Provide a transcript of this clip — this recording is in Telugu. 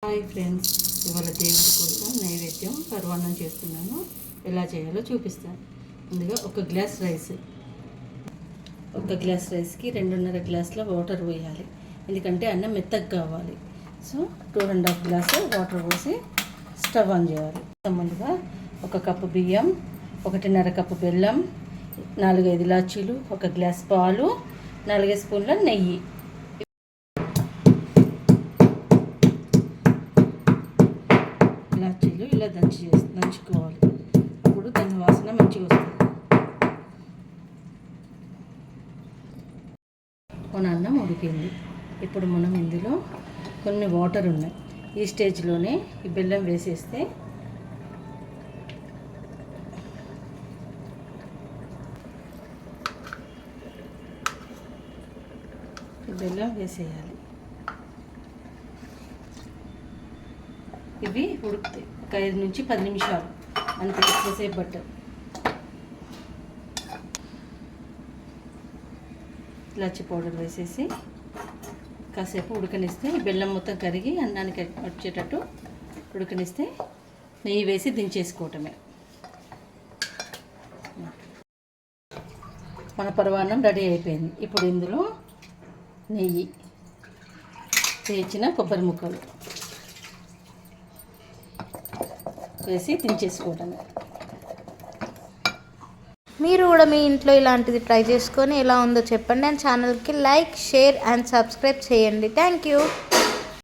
హాయ్ ఫ్రెండ్స్, ఇవాళ దేవుడి కోసం నైవేద్యం పరమాన్నం చేస్తున్నాను. ఎలా చేయాలో చూపిస్తాను. ముందుగా ఒక గ్లాస్ రైస్కి 2.5 గ్లాసుల వాటర్ పోయాలి. ఎందుకంటే అన్నం మెత్తగా కావాలి. సో 2.5 గ్లాసు వాటర్ పోసి స్టవ్ ఆన్ చేయాలి. ముందుగా 1 కప్పు బియ్యం, 1.5 కప్పు బెల్లం, 4-5 ఇలాచీలు, 1 గ్లాస్ పాలు, 4 స్పూన్ల నెయ్యి. ఇలాచీలు ఇలా దంచుకోవాలి. అప్పుడు దాని వాసన మంచిగా వస్తుంది. మన అన్నం ఉడికింది. ఇప్పుడు మనం ఇందులో కొన్ని వాటర్ ఉన్నాయి. ఈ స్టేజ్లోనే ఈ బెల్లం వేసేస్తే బెల్లం వేసేయాలి. ఇవి ఉడుకుతాయి. ఒక 5 నుంచి 10 నిమిషాలు అంతే, ఎక్కువసేపు పట్టదు. ఇలాచి పౌడర్ వేసేసి కాసేపు ఉడకనిస్తే బెల్లం మొత్తం కరిగి అన్నానికి వచ్చేటట్టు ఉడకనిస్తే నెయ్యి వేసి దించేసుకోవటమే. మన పరమాన్నం రెడీ అయిపోయింది. ఇప్పుడు ఇందులో నెయ్యి, వేయించిన కొబ్బరి ముక్కలు వేసి దించేసుకోవటమే. మీరు కూడా మీ ఇంట్లో ఇలాంటిది ట్రై చేసుకొని ఎలా ఉందో చెప్పండి. అండ్ ఛానల్కి లైక్, షేర్ అండ్ సబ్స్క్రైబ్ చేయండి. Thank you.